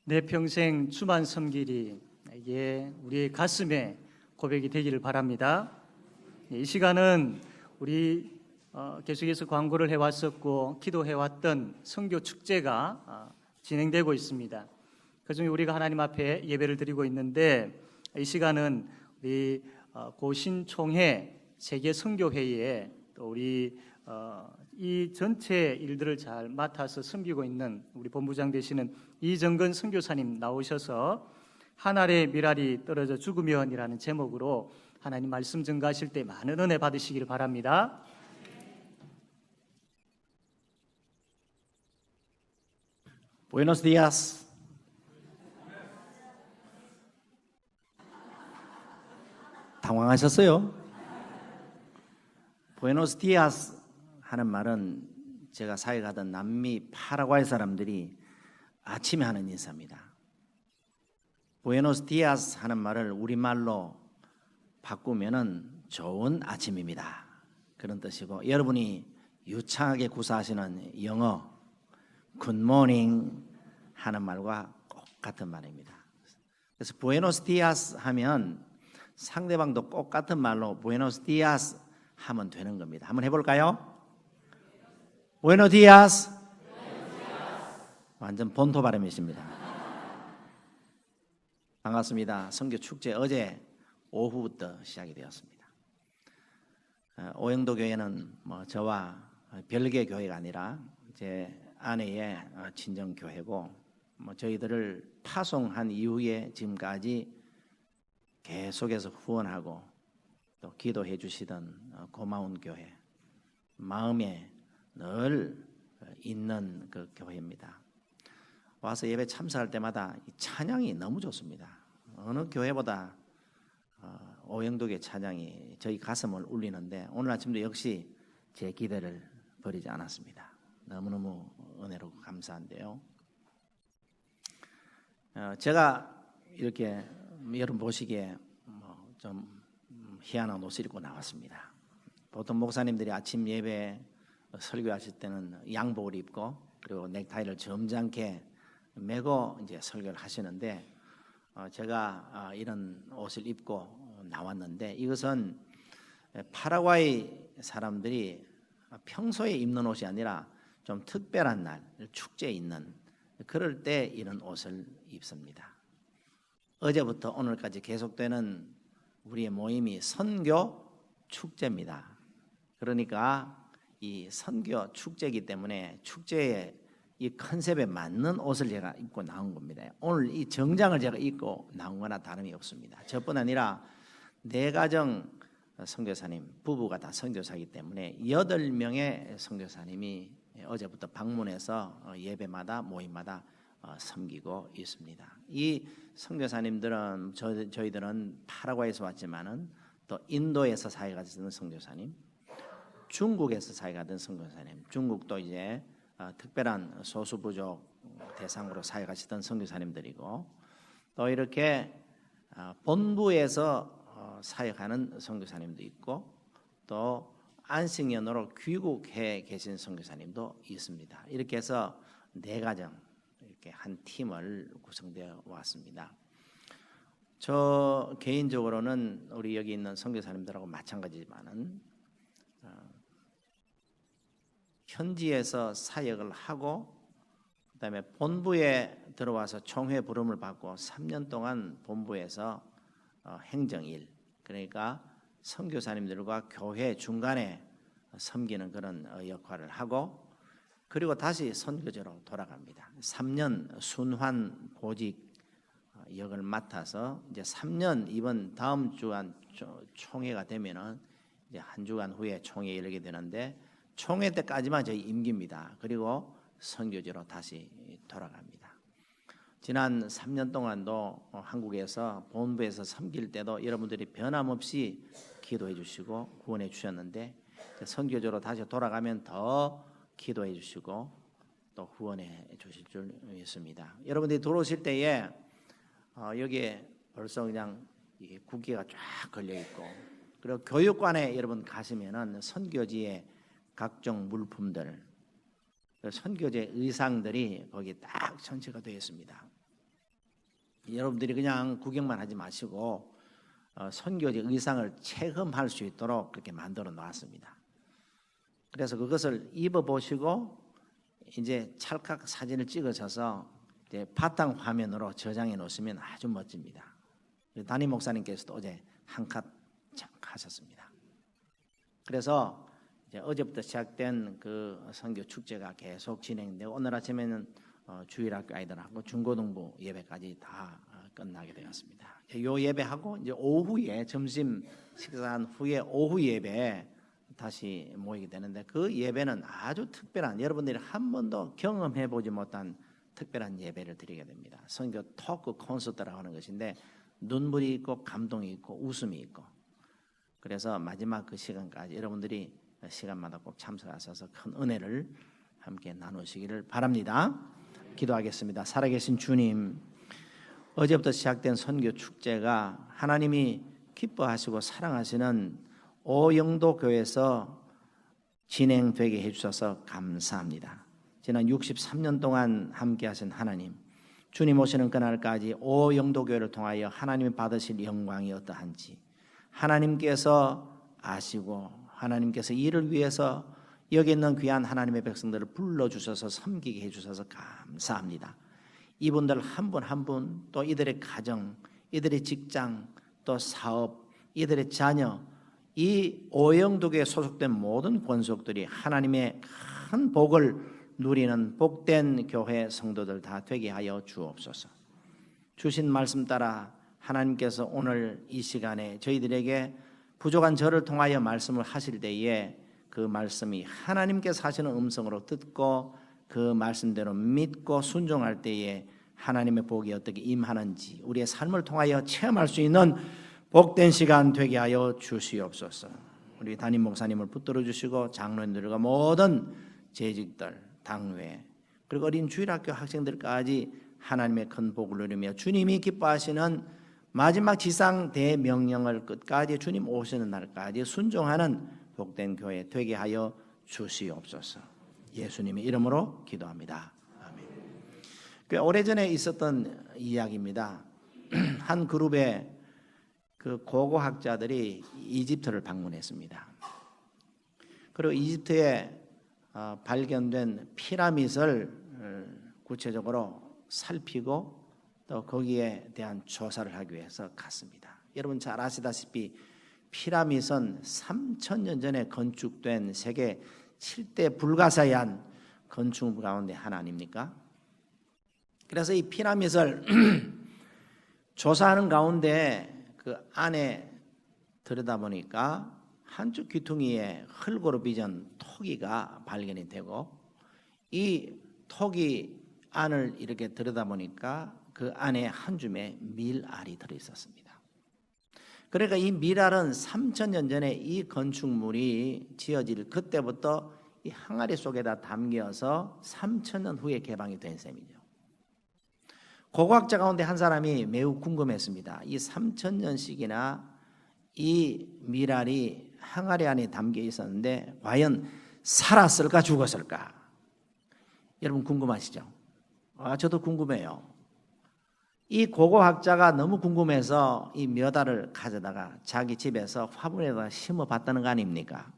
내 평생 주만 섬기리. 이게 우리의 가슴에 고백이 되기를 바랍니다. 이 시간은 우리 계속해서 광고를 해왔었고 기도해왔던 선교 축제가 진행되고 있습니다. 그중에 우리가 하나님 앞에 예배를 드리고 있는데, 이 시간은 우리 고신총회 세계 선교회의에 또 우리 이 전체 일들을 잘 맡아서 섬기고 있는 우리 본부장 되시는 이정근 선교사님 나오셔서 한 알의 밀알이 떨어져 죽으면이라는 제목으로 하나님 말씀 증거하실 때 많은 은혜 받으시기를 바랍니다. Buenos días. 당황하셨어요? Buenos días 하는 말은 제가 사역하던 남미 파라과이 사람들이 아침에 하는 인사입니다. Buenos días 하는 말을 우리말로 바꾸면은 좋은 아침입니다, 그런 뜻이고, 여러분이 유창하게 구사하시는 영어 Good morning 하는 말과 똑같은 말입니다. 그래서 Buenos días 하면 상대방도 똑같은 말로 Buenos días 하면 되는 겁니다. 한번 해볼까요? Buenos días. 완전 본토 발음이십니다. 반갑습니다. 선교 축제 어제 오후부터 시작이 되었습니다. 오영도 교회는 저와 별개 교회가 아니라 제 아내의 친정 교회고, 저희들을 파송한 이후에 지금까지 계속해서 후원하고 또 기도해 주시던 고마운 교회, 마음에 늘 있는 그 교회입니다. 와서 예배 참석할 때마다 이 찬양이 너무 좋습니다. 어느 교회보다 오영도교회 찬양이 저희 가슴을 울리는데, 오늘 아침도 역시 제 기대를 버리지 않았습니다. 너무너무 은혜롭고 감사한데요. 제가 이렇게 여러분 보시기에 좀 희한한 옷을 입고 나왔습니다. 보통 목사님들이 아침 예배 설교하실 때는 양복을 입고 그리고 넥타이를 점잖게 메고 이제 설교를 하시는데, 제가 이런 옷을 입고 나왔는데, 이것은 파라과이 사람들이 평소에 입는 옷이 아니라 좀 특별한 날, 축제에 있는 그럴 때 이런 옷을 입습니다. 어제부터 오늘까지 계속되는 우리의 모임이 선교 축제입니다. 그러니까 이 선교 축제이기 때문에 축제의 이 컨셉에 맞는 옷을 제가 입고 나온 겁니다. 오늘 이 정장을 제가 입고 나온 거나 다름이 없습니다. 저뿐 아니라 네 가정 선교사님 부부가 다 선교사이기 때문에 8명의 선교사님이 어제부터 방문해서 예배마다 모임마다 섬기고 있습니다. 이 선교사님들은 저희들은 파라과이에서 왔지만은 또 인도에서 사역하시는 선교사님, 중국에서 사역하던 선교사님, 중국도 이제 특별한 소수부족 대상으로 사역하시던 선교사님들이고, 또 이렇게 본부에서 사역하는 선교사님도 있고, 또 안식년으로 귀국해 계신 선교사님도 있습니다. 이렇게 해서 네 가정 이렇게 한 팀을 구성되어 왔습니다. 저 개인적으로는 우리 여기 있는 선교사님들하고 마찬가지지만은 현지에서 사역을 하고 그다음에 본부에 들어와서 총회 부름을 받고 3년 동안 본부에서 행정일, 그러니까 선교사님들과 교회 중간에 섬기는 그런 역할을 하고, 그리고 다시 선교제로 돌아갑니다. 3년 순환 보직 역을 맡아서 이제 3년 이번 다음 주간 총회가 되면은 이제 한 주간 후에 총회에 이르게 되는데, 총회 때까지만 저희 임기입니다. 그리고 선교제로 다시 돌아갑니다. 지난 3년 동안도 한국에서 본부에서 섬길 때도 여러분들이 변함없이 기도해 주시고 구원해 주셨는데, 선교제로 다시 돌아가면 더 기도해 주시고 또 후원해 주실 줄 믿습니다. 여러분들이 들어오실 때에 여기에 벌써 그냥 국기가 쫙 걸려 있고, 그리고 교육관에 여러분 가시면은 선교지의 각종 물품들, 선교제 의상들이 거기 딱 전시가 되어 있습니다. 여러분들이 그냥 구경만 하지 마시고 선교지 의상을 체험할 수 있도록 그렇게 만들어 놨습니다. 그래서 그것을 입어 보시고 이제 찰칵 사진을 찍으셔서 이제 바탕 화면으로 저장해 놓으시면 아주 멋집니다. 담임 목사님께서도 어제 한 컷 하셨습니다. 그래서 이제 어제부터 시작된 그 선교 축제가 계속 진행되고 오늘 아침에는 주일학교 아이들하고 중고등부 예배까지 다 끝나게 되었습니다. 요 예배하고 이제 오후에 점심 식사한 후에 오후 예배 다시 모이게 되는데 그 예배는 아주 특별한 여러분들이 한 번도 경험해 보지 못한 특별한 예배를 드리게 됩니다. 선교 토크 콘서트라고 하는 것인데 눈물이 있고 감동이 있고 웃음이 있고 그래서 마지막 그 시간까지 여러분들이 시간마다 꼭 참석하셔서 큰 은혜를 함께 나누시기를 바랍니다. 기도하겠습니다. 살아계신 주님, 어제부터 시작된 선교 축제가 하나님이 기뻐하시고 사랑하시는 오영도 교회에서 진행되게 해주셔서 감사합니다. 지난 63년 동안 함께하신 하나님, 주님 오시는 그날까지 오영도 교회를 통하여 하나님이 받으실 영광이 어떠한지 하나님께서 아시고 하나님께서 이를 위해서 여기 있는 귀한 하나님의 백성들을 불러주셔서 섬기게 해주셔서 감사합니다. 이분들 한 분 한 분 또 이들의 가정, 이들의 직장, 또 사업, 이들의 자녀 이 오영도교에 소속된 모든 권속들이 하나님의 큰 복을 누리는 복된 교회 성도들 다 되게 하여 주옵소서. 주신 말씀 따라 하나님께서 오늘 이 시간에 저희들에게 부족한 저를 통하여 말씀을 하실 때에 그 말씀이 하나님께서 하시는 음성으로 듣고 그 말씀대로 믿고 순종할 때에 하나님의 복이 어떻게 임하는지 우리의 삶을 통하여 체험할 수 있는 복된 시간 되게 하여 주시옵소서. 우리 담임 목사님을 붙들어 주시고 장로님들과 모든 재직들, 당회 그리고 어린 주일학교 학생들까지 하나님의 큰 복을 누리며 주님이 기뻐하시는 마지막 지상 대명령을 끝까지 주님 오시는 날까지 순종하는 복된 교회 되게 하여 주시옵소서. 예수님의 이름으로 기도합니다. 아멘. 꽤 오래전에 있었던 이야기입니다. 한 그룹의 그 고고학자들이 이집트를 방문했습니다. 그리고 이집트에 발견된 피라밋을 구체적으로 살피고 또 거기에 대한 조사를 하기 위해서 갔습니다. 여러분 잘 아시다시피 피라밋은 3,000년 전에 건축된 세계 7대 불가사의한 건축물 가운데 하나 아닙니까? 그래서 이 피라밋을 조사하는 가운데 그 안에 들여다보니까 한쪽 귀퉁이에 흙으로 빚은 토기가 발견이 되고 이 토기 안을 이렇게 들여다보니까 그 안에 한 줌의 밀알이 들어있었습니다. 그러니까 이 밀알은 3,000년 전에 이 건축물이 지어질 그때부터 이 항아리 속에다 담겨서 3,000년 후에 개방이 된 셈이죠. 고고학자 가운데 한 사람이 매우 궁금했습니다. 이 3,000년씩이나 이 밀알이 항아리 안에 담겨 있었는데 과연 살았을까 죽었을까? 여러분 궁금하시죠? 저도 궁금해요. 이 고고학자가 너무 궁금해서 이 몇 알을 가져다가 자기 집에서 화분에다 심어봤다는 거 아닙니까?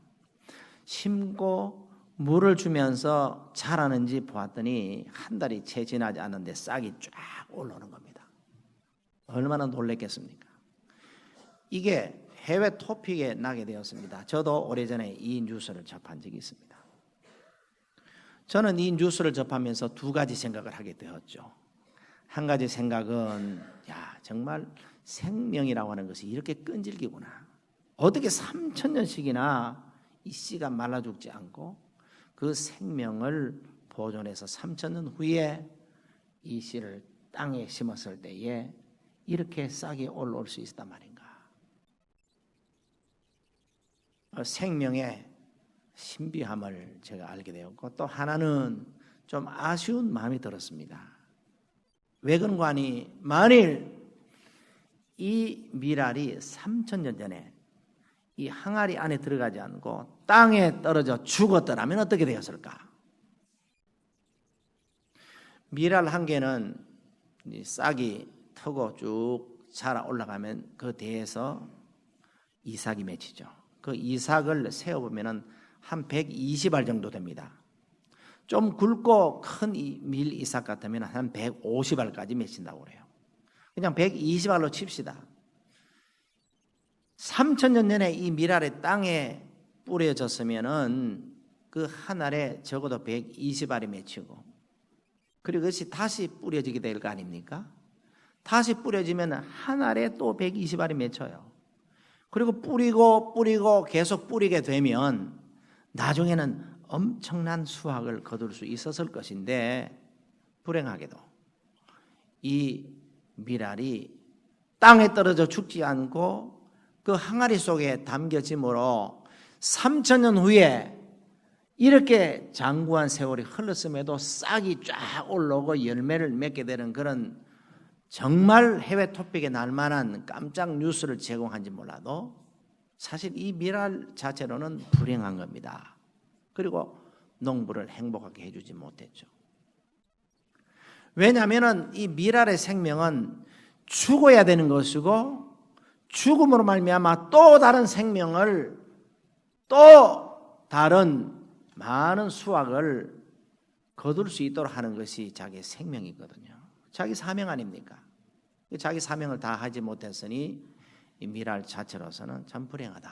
심고 물을 주면서 자라는지 보았더니 한 달이 채 지나지 않는데 싹이 쫙 올라오는 겁니다. 얼마나 놀랬겠습니까? 이게 해외 토픽에 나게 되었습니다. 저도 오래전에 이 뉴스를 접한 적이 있습니다. 저는 이 뉴스를 접하면서 두 가지 생각을 하게 되었죠. 한 가지 생각은 정말 생명이라고 하는 것이 이렇게 끈질기구나. 어떻게 3,000년씩이나 이 씨가 말라 죽지 않고 그 생명을 보존해서 3,000년 후에 이 씨를 땅에 심었을 때에 이렇게 싹이 올라올 수 있단 말인가. 생명의 신비함을 제가 알게 되었고 또 하나는 좀 아쉬운 마음이 들었습니다. 왜 그런가 하니 만일 이 밀알이 3,000년 전에 이 항아리 안에 들어가지 않고 땅에 떨어져 죽었더라면 어떻게 되었을까? 밀알 한 개는 싹이 트고 쭉 자라 올라가면 그 뒤에서 이삭이 맺히죠. 그 이삭을 세어보면 한 120알 정도 됩니다. 좀 굵고 큰 밀 이삭 같으면 한 150알까지 맺힌다고 그래요. 그냥 120알로 칩시다. 3,000년 전에 이 밀알의 땅에 뿌려졌으면은 그 한 알에 적어도 120알이 맺히고, 그리고 그것이 다시 뿌려지게 될 거 아닙니까? 다시 뿌려지면 한 알에 또 120알이 맺혀요. 그리고 뿌리고 계속 뿌리게 되면 나중에는 엄청난 수확을 거둘 수 있었을 것인데, 불행하게도 이 밀알이 땅에 떨어져 죽지 않고 그 항아리 속에 담겨짐으로 3,000년 후에 이렇게 장구한 세월이 흘렀음에도 싹이 쫙 올라오고 열매를 맺게 되는 그런 정말 해외 토픽에 날 만한 깜짝 뉴스를 제공한지 몰라도 사실 이 밀알 자체로는 불행한 겁니다. 그리고 농부를 행복하게 해주지 못했죠. 왜냐하면 이 밀알의 생명은 죽어야 되는 것이고, 죽음으로 말미암아 또 다른 생명을, 또 다른 많은 수확을 거둘 수 있도록 하는 것이 자기의 생명이거든요. 자기 사명 아닙니까? 자기 사명을 다 하지 못했으니 이 밀알 자체로서는 참 불행하다,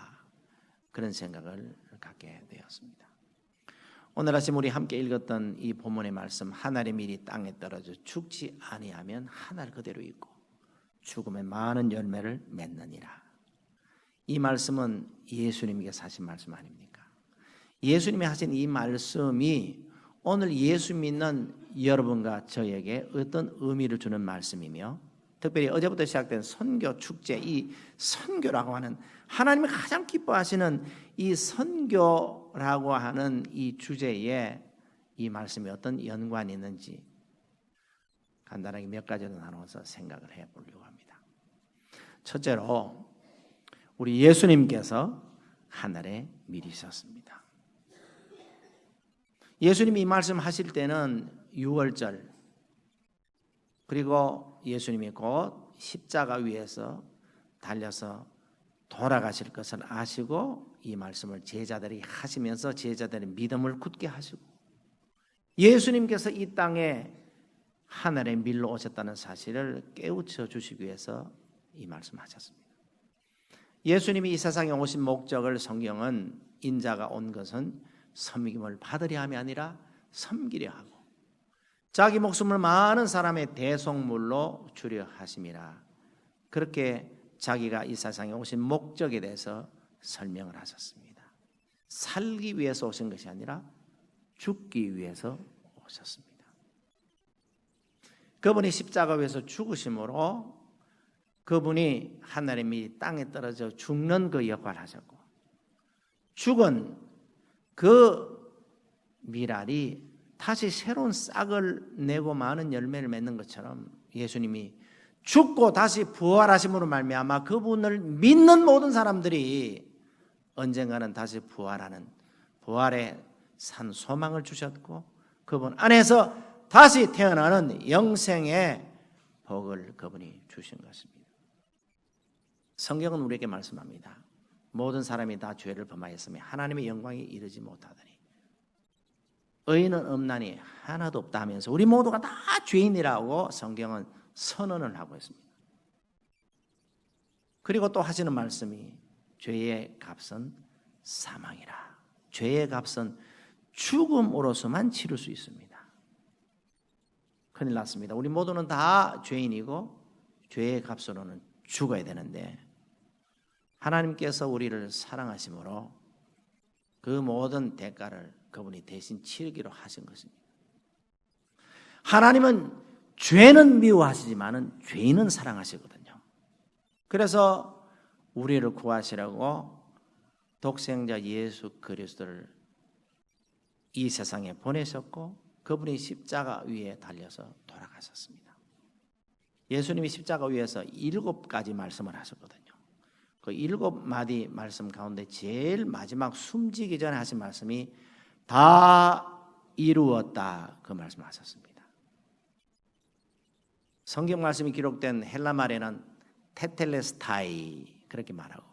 그런 생각을 갖게 되었습니다. 오늘 아침 우리 함께 읽었던 이 본문의 말씀, 한 알의 밀이 땅에 떨어져 죽지 아니하면 한 알 그대로 있고 죽음의 많은 열매를 맺느니라. 이 말씀은 예수님께서 하신 말씀 아닙니까? 예수님이 하신 이 말씀이 오늘 예수 믿는 여러분과 저에게 어떤 의미를 주는 말씀이며, 특별히 어제부터 시작된 선교 축제, 이 선교라고 하는 하나님이 가장 기뻐하시는 이 선교라고 하는 이 주제에 이 말씀이 어떤 연관이 있는지 간단하게 몇 가지로 나눠서 생각을 해보려고 합니다. 첫째로 우리 예수님께서 하늘에 미리셨습니다. 예수님이 이 말씀 하실 때는 6월절, 그리고 예수님이 곧 십자가 위에서 달려서 돌아가실 것을 아시고 이 말씀을 제자들이 하시면서 제자들의 믿음을 굳게 하시고, 예수님께서 이 땅에 하늘의 밀로 오셨다는 사실을 깨우쳐 주시기 위해서 이 말씀하셨습니다. 예수님이 이 세상에 오신 목적을 성경은 인자가 온 것은 섬김을 받으려 함이 아니라 섬기려 하고 자기 목숨을 많은 사람의 대속물로 주려 하심이라, 그렇게 자기가 이 세상에 오신 목적에 대해서 설명을 하셨습니다. 살기 위해서 오신 것이 아니라 죽기 위해서 오셨습니다. 그분이 십자가 위에서 죽으심으로 그분이 하늘의 밀이 땅에 떨어져 죽는 그 역할을 하셨고, 죽은 그 밀알이 다시 새로운 싹을 내고 많은 열매를 맺는 것처럼 예수님이 죽고 다시 부활하심으로 말미암아 그분을 믿는 모든 사람들이 언젠가는 다시 부활하는, 부활의 산 소망을 주셨고, 그분 안에서 다시 태어나는 영생의 복을 그분이 주신 것입니다. 성경은 우리에게 말씀합니다. 모든 사람이 다 죄를 범하였으며 하나님의 영광에 이르지 못하더니 의인은 없나니 하나도 없다 하면서 우리 모두가 다 죄인이라고 성경은 선언을 하고 있습니다. 그리고 또 하시는 말씀이 죄의 값은 사망이라. 죄의 값은 죽음으로서만 치를 수 있습니다. 큰일 났습니다. 우리 모두는 다 죄인이고 죄의 값으로는 죽어야 되는데 하나님께서 우리를 사랑하심으로 그 모든 대가를 그분이 대신 치르기로 하신 것입니다. 하나님은 죄는 미워하시지만은 죄인은 사랑하시거든요. 그래서 우리를 구하시려고 독생자 예수 그리스도를 이 세상에 보내셨고 그분이 십자가 위에 달려서 돌아가셨습니다. 예수님이 십자가 위에서 7가지 말씀을 하셨거든요. 그 7마디 말씀 가운데 제일 마지막 숨지기 전에 하신 말씀이 다 이루었다, 그 말씀을 하셨습니다. 성경 말씀이 기록된 헬라 말에는 테텔레스타이 그렇게 말하고,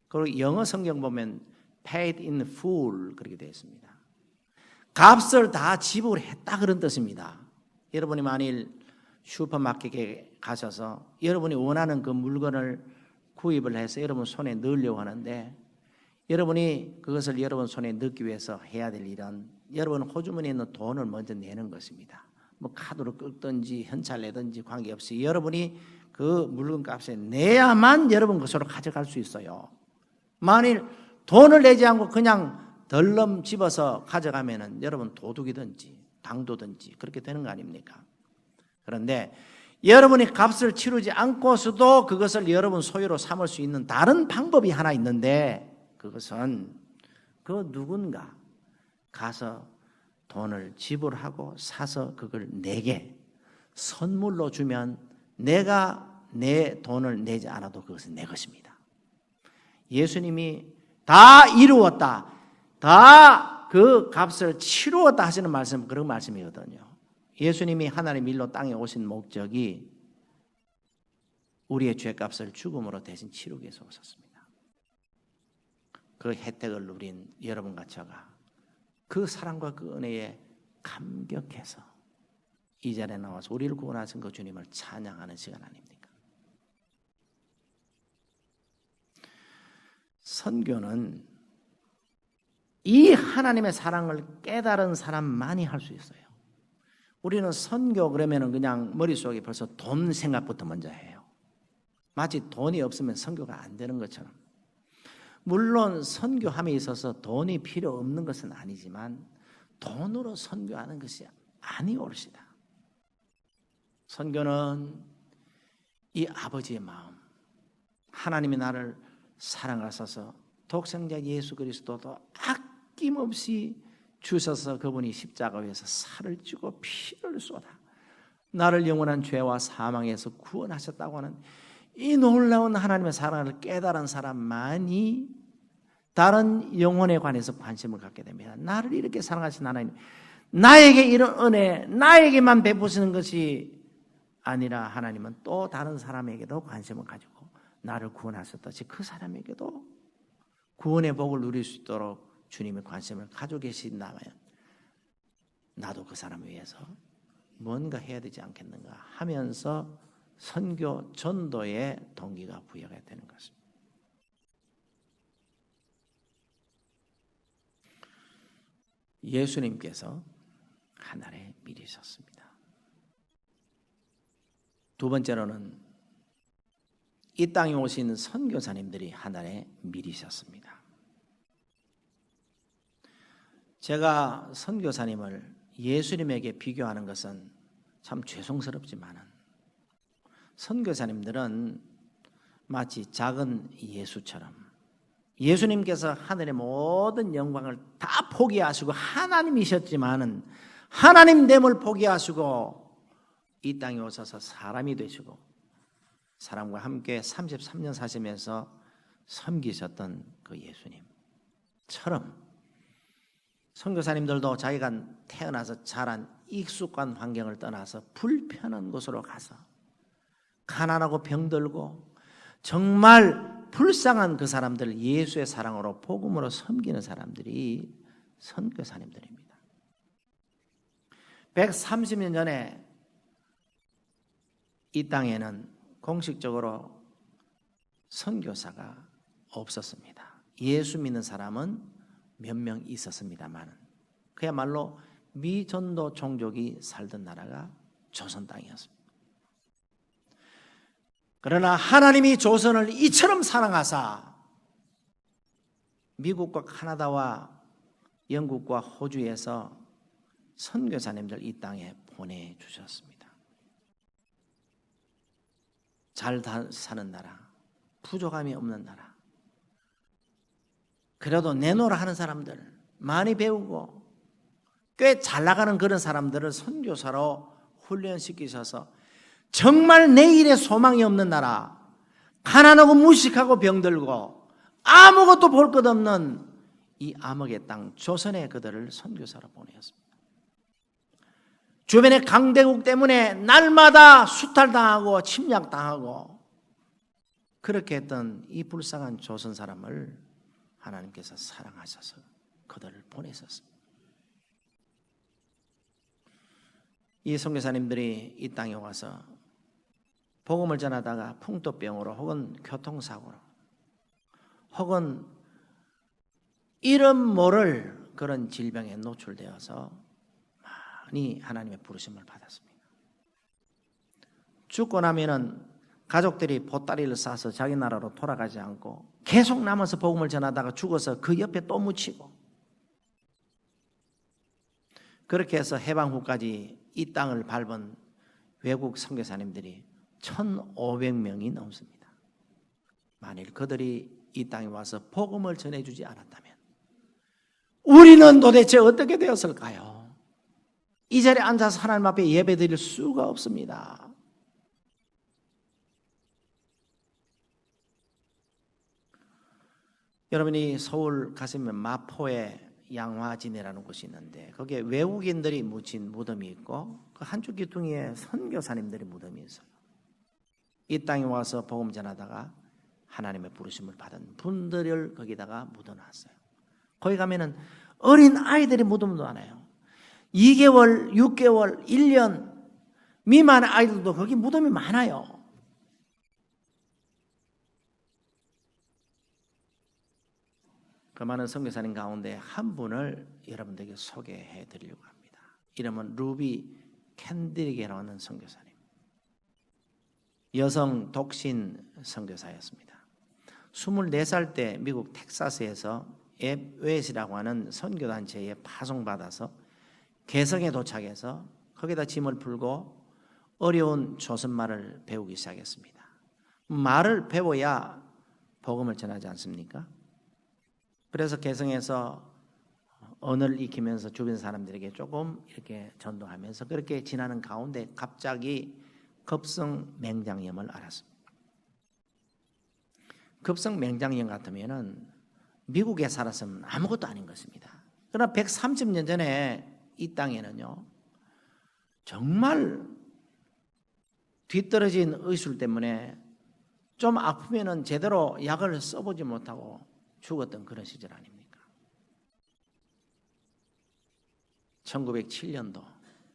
그리고 영어 성경 보면 paid in full 그렇게 되어 있습니다. 값을 다 지불했다 그런 뜻입니다. 여러분이 만일 슈퍼마켓에 가셔서 여러분이 원하는 그 물건을 구입을 해서 여러분 손에 넣으려고 하는데, 여러분이 그것을 여러분 손에 넣기 위해서 해야 될 일은 여러분 호주머니에 있는 돈을 먼저 내는 것입니다. 뭐 카드로 끊든지 현찰 내든지 관계없이 여러분이 그 물건 값에 내야만 여러분 것으로 가져갈 수 있어요. 만일 돈을 내지 않고 그냥 덜렁 집어서 가져가면은 여러분 도둑이든지 강도든지 그렇게 되는 거 아닙니까? 그런데 여러분이 값을 치르지 않고서도 그것을 여러분 소유로 삼을 수 있는 다른 방법이 하나 있는데, 그것은 그 누군가 가서 돈을 지불하고 사서 그걸 내게 선물로 주면 내가 내 돈을 내지 않아도 그것은 내 것입니다. 예수님이 다 이루었다, 다 그 값을 치루었다 하시는 말씀, 그런 말씀이거든요. 예수님이 하나님 일로 땅에 오신 목적이 우리의 죄값을 죽음으로 대신 치르기 위해서 오셨습니다. 그 혜택을 누린 여러분과 저가 그 사랑과 그 은혜에 감격해서 이 자리에 나와서 우리를 구원하신 그 주님을 찬양하는 시간 아닙니까? 선교는 이 하나님의 사랑을 깨달은 사람만이 할 수 있어요. 우리는 선교 그러면은 그냥 머릿속에 벌써 돈 생각부터 먼저 해요. 마치 돈이 없으면 선교가 안 되는 것처럼. 물론 선교함에 있어서 돈이 필요 없는 것은 아니지만 돈으로 선교하는 것이 아니올시다. 선교는 이 아버지의 마음, 하나님이 나를 사랑하셔서 독생자 예수 그리스도도 아낌없이 주셔서 그분이 십자가 위에서 살을 찌고 피를 쏟아 나를 영원한 죄와 사망에서 구원하셨다고 하는 이 놀라운 하나님의 사랑을 깨달은 사람만이 다른 영혼에 관해서 관심을 갖게 됩니다. 나를 이렇게 사랑하신 하나님, 나에게 이런 은혜, 나에게만 베푸시는 것이 아니라 하나님은 또 다른 사람에게도 관심을 가지고 나를 구원하셨듯이 그 사람에게도 구원의 복을 누릴 수 있도록 주님의 관심을 가지고 계신다면 나도 그 사람을 위해서 뭔가 해야 되지 않겠는가 하면서 선교 전도의 동기가 부여가 되는 것입니다. 예수님께서 하늘에 미리셨습니다. 두 번째로는 이 땅에 오신 선교사님들이 하늘에 미리셨습니다. 제가 선교사님을 예수님에게 비교하는 것은 참 죄송스럽지만은 선교사님들은 마치 작은 예수처럼 예수님께서 하늘의 모든 영광을 다 포기하시고 하나님이셨지만은 하나님됨을 포기하시고 이 땅에 오셔서 사람이 되시고 사람과 함께 33년 사시면서 섬기셨던 그 예수님처럼 선교사님들도 자기가 태어나서 자란 익숙한 환경을 떠나서 불편한 곳으로 가서 가난하고 병들고 정말 불쌍한 그 사람들 예수의 사랑으로 복음으로 섬기는 사람들이 선교사님들입니다. 130년 전에 이 땅에는 공식적으로 선교사가 없었습니다. 예수 믿는 사람은 몇 명 있었습니다만 그야말로 미전도 종족이 살던 나라가 조선 땅이었습니다. 그러나 하나님이 조선을 이처럼 사랑하사 미국과 카나다와 영국과 호주에서 선교사님들 이 땅에 보내주셨습니다. 잘 사는 나라, 부족함이 없는 나라, 그래도 내노라 하는 사람들, 많이 배우고 꽤 잘 나가는 그런 사람들을 선교사로 훈련시키셔서 정말 내일의 소망이 없는 나라, 가난하고 무식하고 병들고 아무것도 볼 것 없는 이 암흑의 땅 조선에 그들을 선교사로 보내었습니다. 주변의 강대국 때문에 날마다 수탈당하고 침략당하고 그렇게 했던 이 불쌍한 조선 사람을 하나님께서 사랑하셔서 그들을 보내셨습니다. 이 선교사님들이 이 땅에 와서 복음을 전하다가 풍토병으로 혹은 교통사고로 혹은 이름 모를 그런 질병에 노출되어서 많이 하나님의 부르심을 받았습니다. 죽고 나면은 가족들이 보따리를 싸서 자기 나라로 돌아가지 않고 계속 남아서 복음을 전하다가 죽어서 그 옆에 또 묻히고 그렇게 해서 해방 후까지 이 땅을 밟은 외국 선교사님들이 1,500명이 넘습니다. 만일 그들이 이 땅에 와서 복음을 전해주지 않았다면 우리는 도대체 어떻게 되었을까요? 이 자리에 앉아서 하나님 앞에 예배드릴 수가 없습니다. 여러분이 서울 가시면 마포에 양화진이라는 곳이 있는데 거기에 외국인들이 묻힌 무덤이 있고 그 한쪽 귀퉁이에 선교사님들의 무덤이 있어요. 이 땅에 와서 복음 전하다가 하나님의 부르심을 받은 분들을 거기다가 묻어놨어요. 거기 가면은 어린 아이들이 무덤도 많아요. 2개월, 6개월, 1년 미만의 아이들도 거기 무덤이 많아요. 그 많은 선교사님 가운데 한 분을 여러분들에게 소개해 드리려고 합니다. 이름은 루비 캔드릭이라고 하는 선교사님. 여성 독신 선교사였습니다. 24살 때 미국 텍사스에서 앱웨이라고 하는 선교단체에 파송받아서 개성에 도착해서 거기다 짐을 풀고 어려운 조선말을 배우기 시작했습니다. 말을 배워야 복음을 전하지 않습니까? 그래서 개성에서 언어를 익히면서 주변 사람들에게 조금 이렇게 전도하면서 그렇게 지나는 가운데 갑자기 급성맹장염을 앓았습니다. 급성맹장염 같으면은 미국에 살았으면 아무것도 아닌 것입니다. 그러나 130년 전에 이 땅에는요 정말 뒤떨어진 의술 때문에 좀 아프면은 제대로 약을 써보지 못하고 죽었던 그런 시절 아닙니까? 1907년도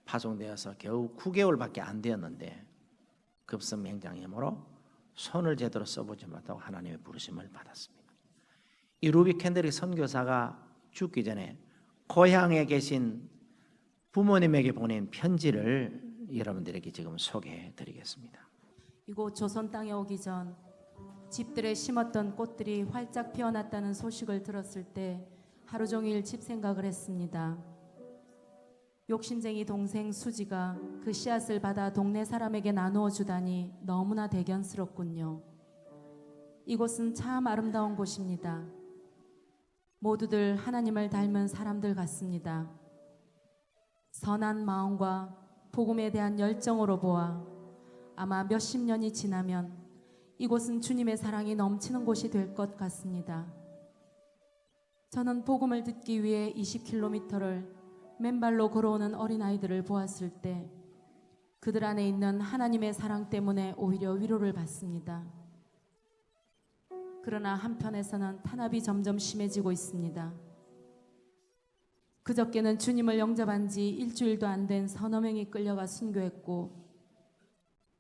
파송되어서 겨우 9개월밖에 안 되었는데 급성맹장염으로 손을 제대로 써보지 못하고 하나님의 부르심을 받았습니다. 이 루비 캔드릭 선교사가 죽기 전에 고향에 계신 부모님에게 보낸 편지를 여러분들에게 지금 소개해 드리겠습니다. 이곳 조선 땅에 오기 전 집들에 심었던 꽃들이 활짝 피어났다는 소식을 들었을 때 하루 종일 집 생각을 했습니다. 욕심쟁이 동생 수지가 그 씨앗을 받아 동네 사람에게 나누어 주다니 너무나 대견스럽군요. 이곳은 참 아름다운 곳입니다. 모두들 하나님을 닮은 사람들 같습니다. 선한 마음과 복음에 대한 열정으로 보아 아마 몇십 년이 지나면 이곳은 주님의 사랑이 넘치는 곳이 될 것 같습니다. 저는 복음을 듣기 위해 20km를 맨발로 걸어오는 어린아이들을 보았을 때 그들 안에 있는 하나님의 사랑 때문에 오히려 위로를 받습니다. 그러나 한편에서는 탄압이 점점 심해지고 있습니다. 그저께는 주님을 영접한 지 일주일도 안 된 서너 명이 끌려가 순교했고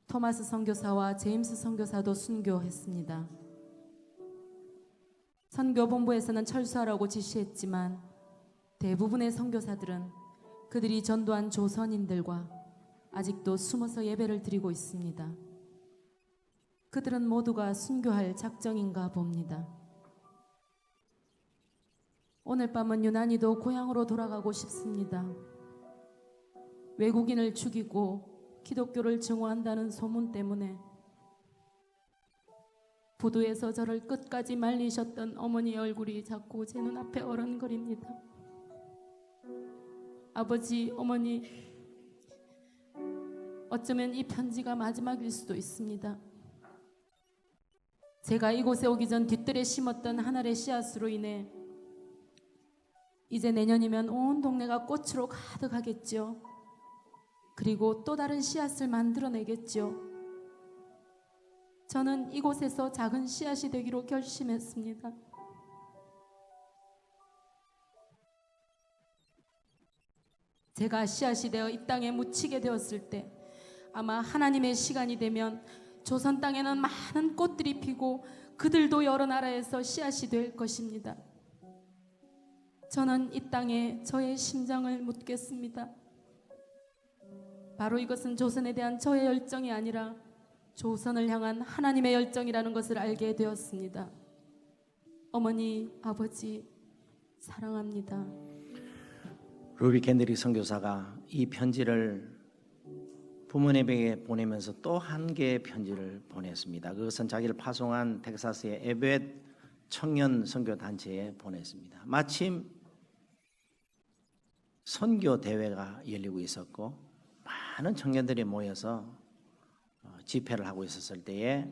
토마스 선교사와 제임스 선교사도 순교했습니다. 선교본부에서는 철수하라고 지시했지만 대부분의 선교사들은 그들이 전도한 조선인들과 아직도 숨어서 예배를 드리고 있습니다. 그들은 모두가 순교할 작정인가 봅니다. 오늘 밤은 유난히도 고향으로 돌아가고 싶습니다. 외국인을 죽이고 기독교를 증오한다는 소문 때문에 부두에서 저를 끝까지 말리셨던 어머니의 얼굴이 자꾸 제 눈앞에 어른거립니다. 아버지, 어머니, 어쩌면 이 편지가 마지막일 수도 있습니다. 제가 이곳에 오기 전 뒷뜰에 심었던 한 알의 씨앗으로 인해 이제 내년이면 온 동네가 꽃으로 가득하겠죠. 그리고 또 다른 씨앗을 만들어내겠죠. 저는 이곳에서 작은 씨앗이 되기로 결심했습니다. 제가 씨앗이 되어 이 땅에 묻히게 되었을 때 아마 하나님의 시간이 되면 조선 땅에는 많은 꽃들이 피고 그들도 여러 나라에서 씨앗이 될 것입니다. 저는 이 땅에 저의 심장을 묻겠습니다. 바로 이것은 조선에 대한 저의 열정이 아니라 조선을 향한 하나님의 열정이라는 것을 알게 되었습니다. 어머니, 아버지 사랑합니다. 루비 캔드릭 선교사가 이 편지를 부모님에게 보내면서 또 한 개의 편지를 보냈습니다. 그것은 자기를 파송한 텍사스의 에벳 청년 선교 단체에 보냈습니다. 마침 선교 대회가 열리고 있었고 많은 청년들이 모여서 집회를 하고 있었을 때에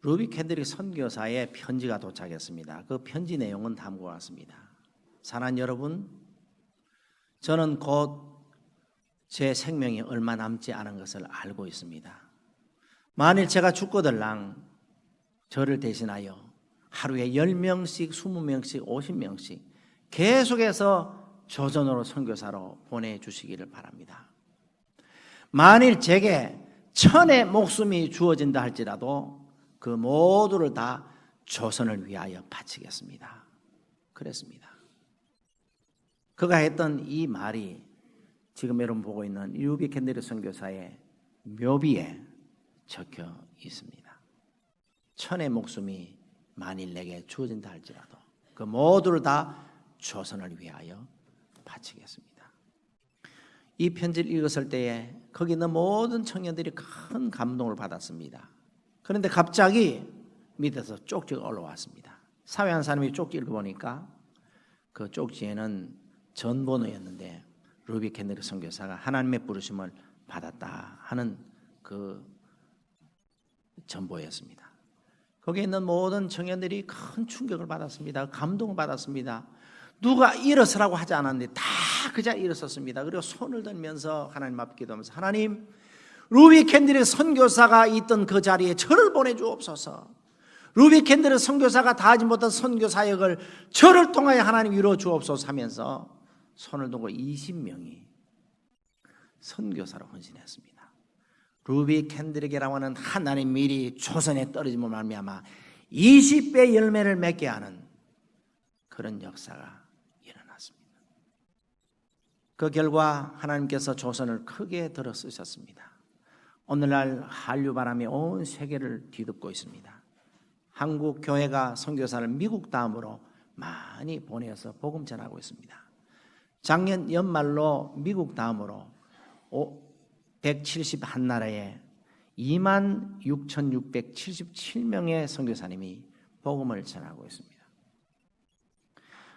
루비 캔드릭 선교사의 편지가 도착했습니다. 그 편지 내용은 다음과 같습니다. 사랑하는 여러분, 저는 곧 제 생명이 얼마 남지 않은 것을 알고 있습니다. 만일 제가 죽거들랑 저를 대신하여 하루에 10명씩, 20명씩, 50명씩 계속해서 조선으로 선교사로 보내주시기를 바랍니다. 만일 제게 1000의 목숨이 주어진다 할지라도 그 모두를 다 조선을 위하여 바치겠습니다. 그랬습니다. 그가 했던 이 말이 지금 여러분 보고 있는 루비 캔드릭 선교사의 묘비에 적혀 있습니다. 1000의 목숨이 만일 내게 주어진다 할지라도 그 모두를 다 조선을 위하여 바치겠습니다. 이 편지를 읽었을 때에 거기 있는 모든 청년들이 큰 감동을 받았습니다. 그런데 갑자기 밑에서 쪽지가 올라왔습니다. 사회 한 사람이 쪽지 읽어보니까 그 쪽지에는 전번호였는데 루비 캔드릭 선교사가 하나님의 부르심을 받았다 하는 그 전보였습니다. 거기에 있는 모든 청년들이 큰 충격을 받았습니다. 감동을 받았습니다. 누가 일어서라고 하지 않았는데 다 그 자리에 일어섰습니다. 그리고 손을 들면서 하나님 앞에 기도하면서 하나님, 루비 캔드릭 선교사가 있던 그 자리에 저를 보내주옵소서. 루비 캔드릭 선교사가 다하지 못한 선교 사역을 저를 통하여 하나님 이루어 주옵소서 하면서 손을 들고 20명이 선교사로 헌신했습니다. 루비 캔드릭이라고 하는 하나님 미리 조선에 떨어짐을 말미암아 20배 열매를 맺게 하는 그런 역사가 일어났습니다. 그 결과 하나님께서 조선을 크게 들어 쓰셨습니다. 오늘날 한류 바람이 온 세계를 뒤덮고 있습니다. 한국 교회가 선교사를 미국 다음으로 많이 보내서 복음 전하고 있습니다. 작년 연말로 미국 다음으로 171나라에 26,677명의 선교사님이 복음을 전하고 있습니다.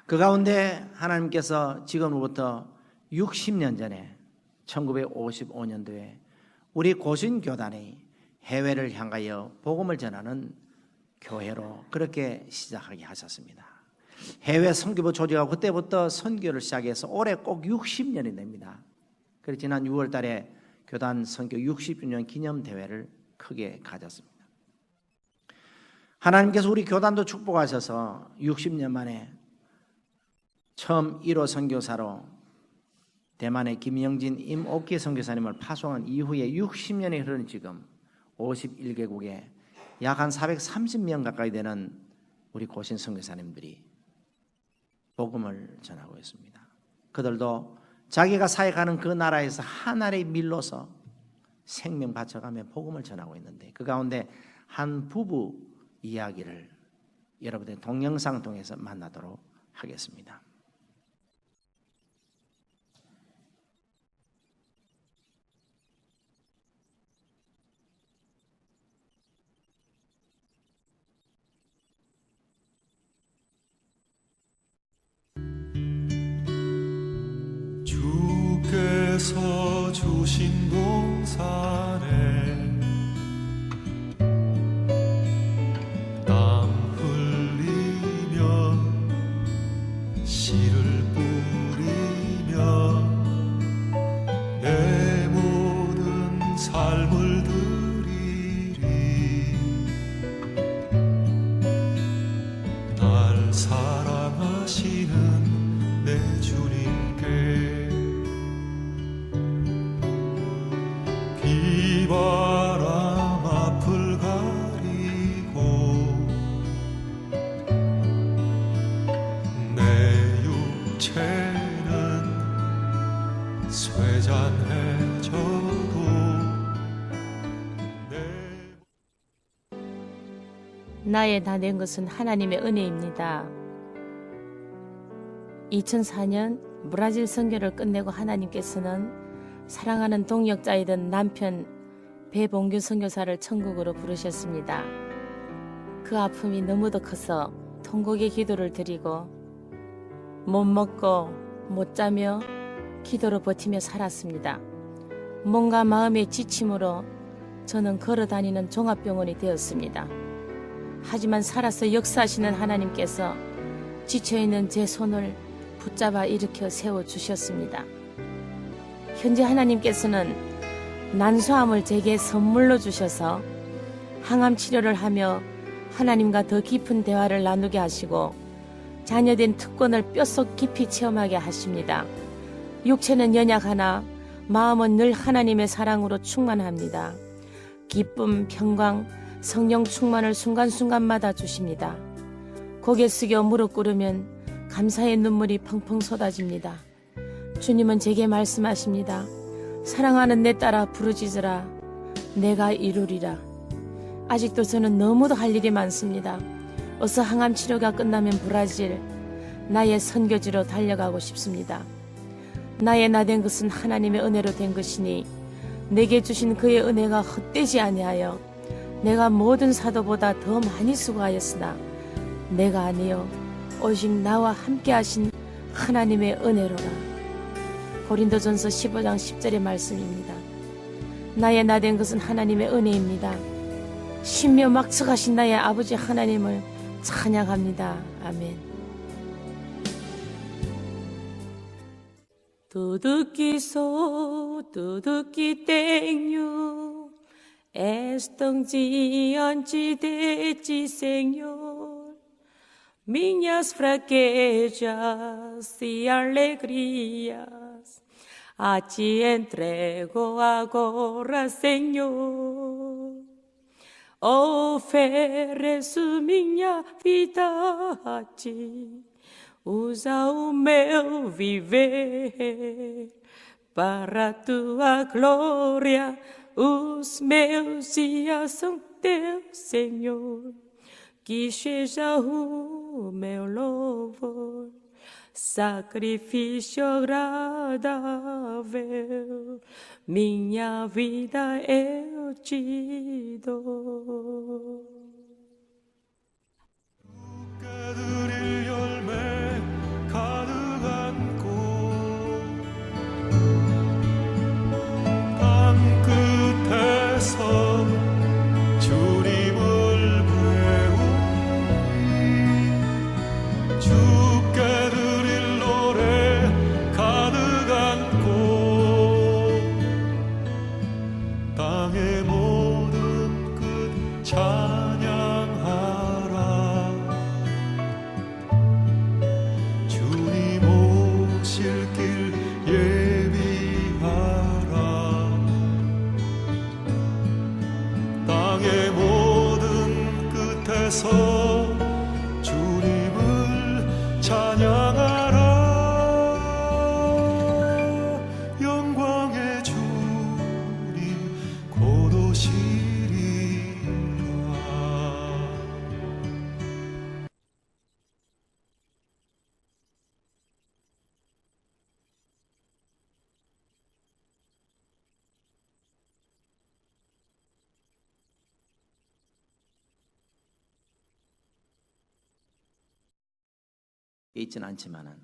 그 가운데 하나님께서 지금으로부터 60년 전에 1955년도에 우리 고신교단이 해외를 향하여 복음을 전하는 교회로 그렇게 시작하게 하셨습니다. 해외 선교부 조직하고 그때부터 선교를 시작해서 올해 꼭 60년이 됩니다. 그래서 지난 6월 달에 교단 선교 60주년 기념 대회를 크게 가졌습니다. 하나님께서 우리 교단도 축복하셔서 60년 만에 처음 1호 선교사로 대만의 김영진, 임옥기 선교사님을 파송한 이후에 60년이 흐른 지금 51개국에 약 한 430명 가까이 되는 우리 고신 선교사님들이 복음을 전하고 있습니다. 그들도 자기가 사역하는 그 나라에서 하나의 밀로서 생명 바쳐가며 복음을 전하고 있는데 그 가운데 한 부부 이야기를 여러분의 동영상 통해서 만나도록 하겠습니다. 주께서 주신 동산에 땀 흘리며 나의 다 된 것은 하나님의 은혜입니다. 2004년 브라질 선교를 끝내고 하나님께서는 사랑하는 동역자이던 남편 배봉규 선교사를 천국으로 부르셨습니다. 그 아픔이 너무도 커서 통곡의 기도를 드리고 못 먹고 못 자며 기도로 버티며 살았습니다. 몸과 마음의 지침으로 저는 걸어다니는 종합병원이 되었습니다. 하지만 살아서 역사하시는 하나님께서 지쳐있는 제 손을 붙잡아 일으켜 세워주셨습니다. 현재 하나님께서는 난소암을 제게 선물로 주셔서 항암 치료를 하며 하나님과 더 깊은 대화를 나누게 하시고 자녀된 특권을 뼛속 깊이 체험하게 하십니다. 육체는 연약하나 마음은 늘 하나님의 사랑으로 충만합니다. 기쁨, 평강, 성령 충만을 순간순간마다 주십니다. 고개 숙여 무릎 꿇으면 감사의 눈물이 펑펑 쏟아집니다. 주님은 제게 말씀하십니다. 사랑하는 내 딸아 부르짖으라. 내가 이루리라. 아직도 저는 너무도 할 일이 많습니다. 어서 항암 치료가 끝나면 브라질, 나의 선교지로 달려가고 싶습니다. 나의 나 된 것은 하나님의 은혜로 된 것이니 내게 주신 그의 은혜가 헛되지 아니하여 내가 모든 사도보다 더 많이 수고하였으나 내가 아니요 오직 나와 함께 하신 하나님의 은혜로라. 고린도전서 15장 10절의 말씀입니다. 나의 나 된 것은 하나님의 은혜입니다. 신묘 막측하신 나의 아버지 하나님을 찬양합니다. 아멘. tudo que tenho és tão diante de ti, Senhor. Minhas fraquezas e alegrias a ti entrego agora, Senhor. Ofereço minha vida a ti. Usa o meu viver para a tua glória. Os meus dias são teus, Senhor. Que seja o meu louvor, sacrifício agradável. Minha vida eu te dou. 드릴 열매 가득한 꽃 땅 끝에서 주님을 배우니 주께 드릴 노래 가득한 꽃 땅의 모든 끝 찬양하라. 주님 오실 길 예비하라. 땅의 모든 끝에서 주님을 찬양하라. 영광의 주님 곧 오시리라. 있지는 않지만은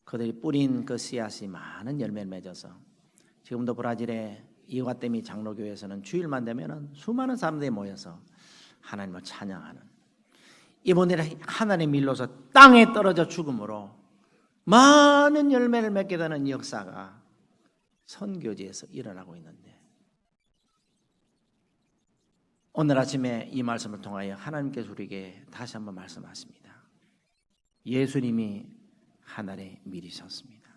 그들이 뿌린 그 씨앗이 많은 열매를 맺어서 지금도 브라질의 이와떼미 장로교회에서는 주일만 되면은 수많은 사람들이 모여서 하나님을 찬양하는, 이분들이 하나님의 일로서 땅에 떨어져 죽음으로 많은 열매를 맺게 되는 역사가 선교지에서 일어나고 있는데, 오늘 아침에 이 말씀을 통하여 하나님께서 우리에게 다시 한번 말씀하십니다. 예수님이 하늘에 미리셨습니다.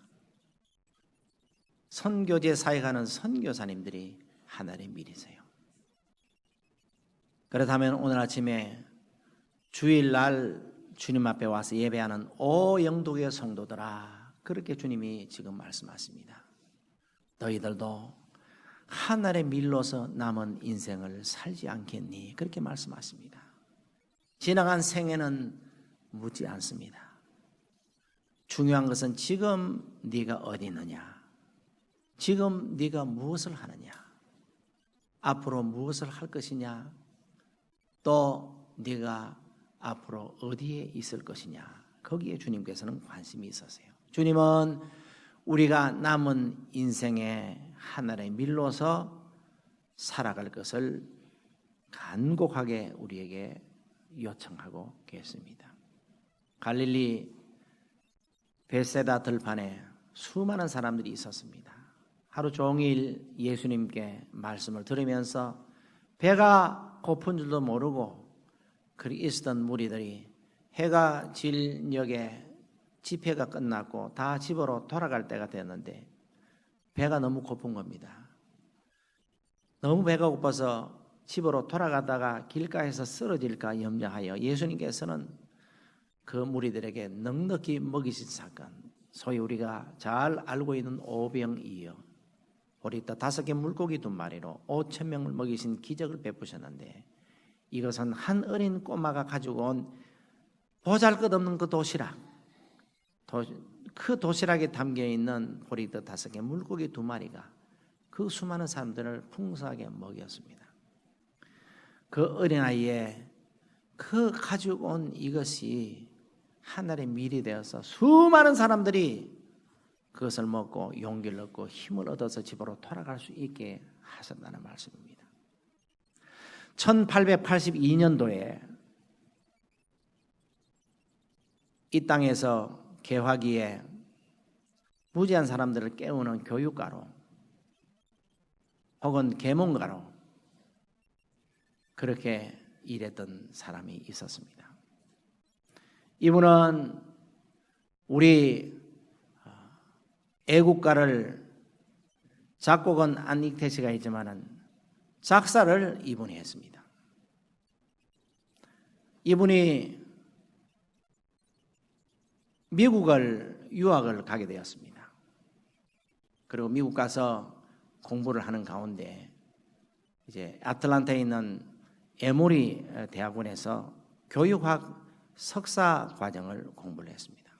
선교지에 사역하는 선교사님들이 하늘에 미리세요. 그렇다면 오늘 아침에 주일날 주님 앞에 와서 예배하는 오 영도교회 성도들아, 그렇게 주님이 지금 말씀하십니다. 너희들도 하늘에 밀려서 남은 인생을 살지 않겠니? 그렇게 말씀하십니다. 지나간 생애는 묻지 않습니다. 중요한 것은 지금 네가 어디 있느냐, 지금 네가 무엇을 하느냐, 앞으로 무엇을 할 것이냐, 또 네가 앞으로 어디에 있을 것이냐, 거기에 주님께서는 관심이 있으세요. 주님은 우리가 남은 인생에 하늘의 밀로서 살아갈 것을 간곡하게 우리에게 요청하고 계십니다. 갈릴리 베세다 들판에 수많은 사람들이 있었습니다. 하루 종일 예수님께 말씀을 들으면서 배가 고픈 줄도 모르고 그리 있었던 무리들이 해가 질 역에 집회가 끝났고 다 집으로 돌아갈 때가 됐는데 배가 너무 고픈 겁니다. 너무 배가 고파서 집으로 돌아가다가 길가에서 쓰러질까 염려하여 예수님께서는 그 무리들에게 넉넉히 먹이신 사건, 소위 우리가 잘 알고 있는 오병이어, 보리떡 5개 물고기 2마리로 5,000명을 먹이신 기적을 베푸셨는데, 이것은 한 어린 꼬마가 가지고 온 보잘것없는 그 도시락, 그 도시락에 담겨있는 보리떡 5개 물고기 2마리가 그 수많은 사람들을 풍성하게 먹였습니다. 그 어린아이의 그 가지고 온 이것이 하늘의 밀이 되어서 수많은 사람들이 그것을 먹고 용기를 얻고 힘을 얻어서 집으로 돌아갈 수 있게 하셨다는 말씀입니다. 1882년도에 이 땅에서 개화기에 무지한 사람들을 깨우는 교육가로 혹은 계몽가로 그렇게 일했던 사람이 있었습니다. 이분은 우리 애국가를 작곡은 안익태 씨가 했지만은 작사를 이분이 했습니다. 이분이 미국을 유학을 가게 되었습니다. 그리고 미국 가서 공부를 하는 가운데 이제 애틀랜타에 있는 에모리 대학원에서 교육학 석사 과정을 공부를 했습니다.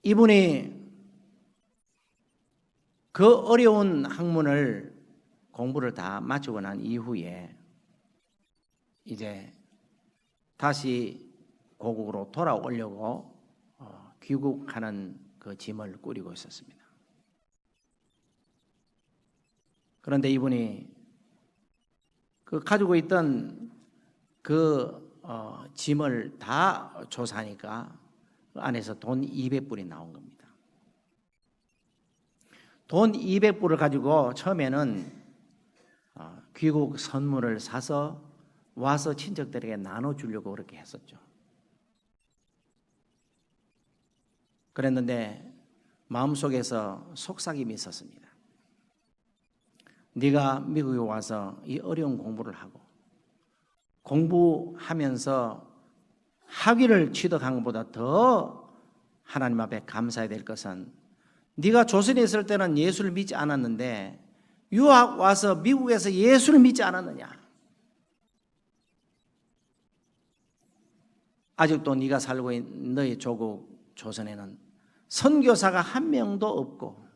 이분이 그 어려운 학문을 공부를 다 마치고 난 이후에 이제 다시 고국으로 돌아오려고 귀국하는 그 짐을 꾸리고 있었습니다. 그런데 이분이 그 가지고 있던 그 짐을 다 조사하니까 그 안에서 돈 200불이 나온 겁니다. 돈 200불을 가지고 처음에는 귀국 선물을 사서 와서 친척들에게 나눠주려고 그렇게 했었죠. 그랬는데 마음속에서 속삭임이 있었습니다. 네가 미국에 와서 이 어려운 공부를 하고 공부하면서 학위를 취득한 것보다 더 하나님 앞에 감사해야 될 것은 네가 조선에 있을 때는 예수를 믿지 않았는데 유학 와서 미국에서 예수를 믿지 않았느냐? 아직도 네가 살고 있는 너희 조국 조선에는 선교사가 한 명도 없고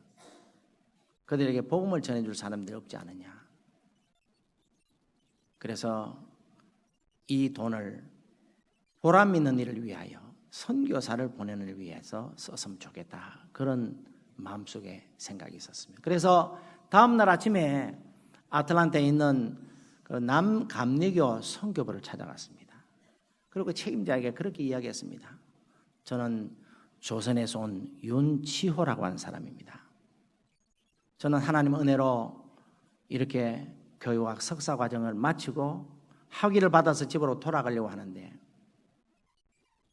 그들에게 복음을 전해줄 사람들이 없지 않느냐? 그래서 이 돈을 보람 있는 일을 위하여 선교사를 보내는 일을 위해서 썼으면 좋겠다. 그런 마음속에 생각이 있었습니다. 그래서 다음 날 아침에 아틀란타에 있는 그 남감리교 선교부를 찾아갔습니다. 그리고 책임자에게 그렇게 이야기했습니다. 저는 조선에서 온 윤치호라고 하는 사람입니다. 저는 하나님 은혜로 이렇게 교육학 석사 과정을 마치고 학위를 받아서 집으로 돌아가려고 하는데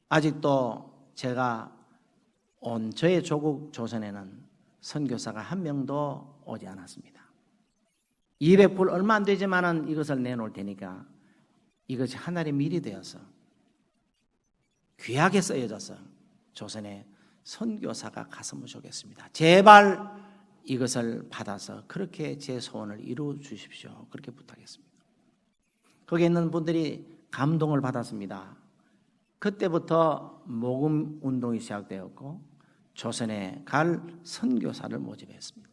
아직도 제가 온 저의 조국 조선에는 선교사가 한 명도 오지 않았습니다. 200불 얼마 안 되지만은 이것을 내놓을 테니까 이것이 하나님의 밀이 되어서 귀하게 쓰여져서 조선에 선교사가 갔으면 좋겠습니다. 제발 이것을 받아서 그렇게 제 소원을 이루어 주십시오. 그렇게 부탁했습니다. 거기에 있는 분들이 감동을 받았습니다. 그때부터 모금 운동이 시작되었고 조선에 갈 선교사를 모집했습니다.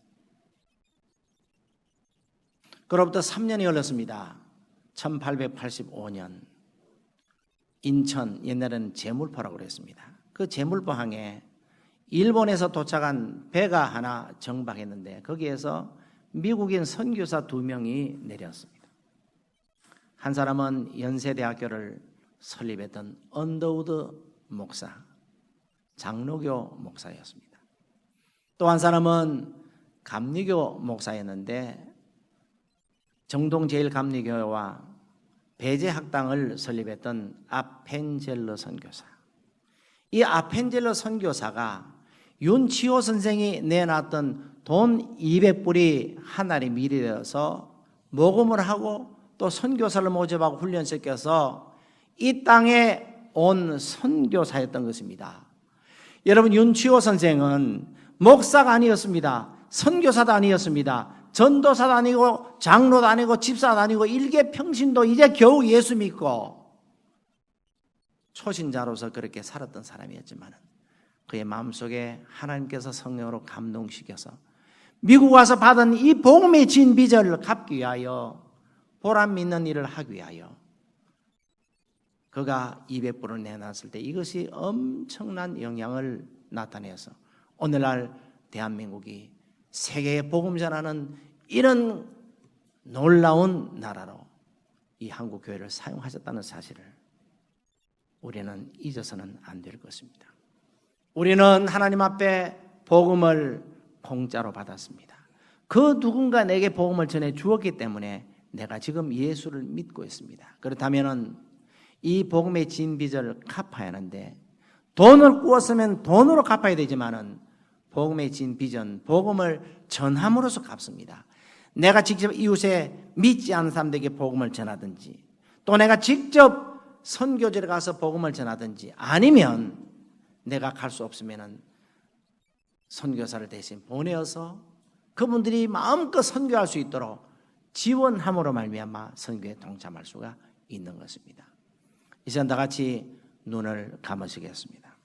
그로부터 3년이 흘렀습니다. 1885년 인천, 옛날에는 제물포라고 그랬습니다. 그 제물포항에 일본에서 도착한 배가 하나 정박했는데 거기에서 미국인 선교사 2명이 내렸습니다. 한 사람은 연세대학교를 설립했던 언더우드 목사, 장로교 목사였습니다. 또 한 사람은 감리교 목사였는데 정동제일감리교회와 배제학당을 설립했던 아펜젤러 선교사. 이 아펜젤러 선교사가 윤치호 선생이 내놨던 돈 200불이 한 알이 미리 되어서 모금을 하고 또 선교사를 모집하고 훈련시켜서 이 땅에 온 선교사였던 것입니다. 여러분, 윤치호 선생은 목사가 아니었습니다. 선교사도 아니었습니다. 전도사도 아니고 장로도 아니고 집사도 아니고 일개평신도 이제 겨우 예수 믿고 초신자로서 그렇게 살았던 사람이었지만 그의 마음속에 하나님께서 성령으로 감동시켜서 미국 와서 받은 이 복음의 진비전을 갚기 위하여 보람 있는 일을 하기 위하여 그가 200불을 내놨을 때 이것이 엄청난 영향을 나타내서 오늘날 대한민국이 세계에 복음 전하는 이런 놀라운 나라로 이 한국 교회를 사용하셨다는 사실을 우리는 잊어서는 안 될 것입니다. 우리는 하나님 앞에 복음을 공짜로 받았습니다. 그 누군가 내게 복음을 전해 주었기 때문에 내가 지금 예수를 믿고 있습니다. 그렇다면 이 복음의 진빚을 갚아야 하는데 돈을 꾸었으면 돈으로 갚아야 되지만은 복음의 진비전, 복음을 전함으로써 갚습니다. 내가 직접 이웃에 믿지 않는 사람들에게 복음을 전하든지 또 내가 직접 선교지에 가서 복음을 전하든지 아니면 내가 갈 수 없으면 선교사를 대신 보내어서 그분들이 마음껏 선교할 수 있도록 지원함으로 말미암아 선교에 동참할 수가 있는 것입니다. 이 시간 다 같이 눈을 감으시겠습니다.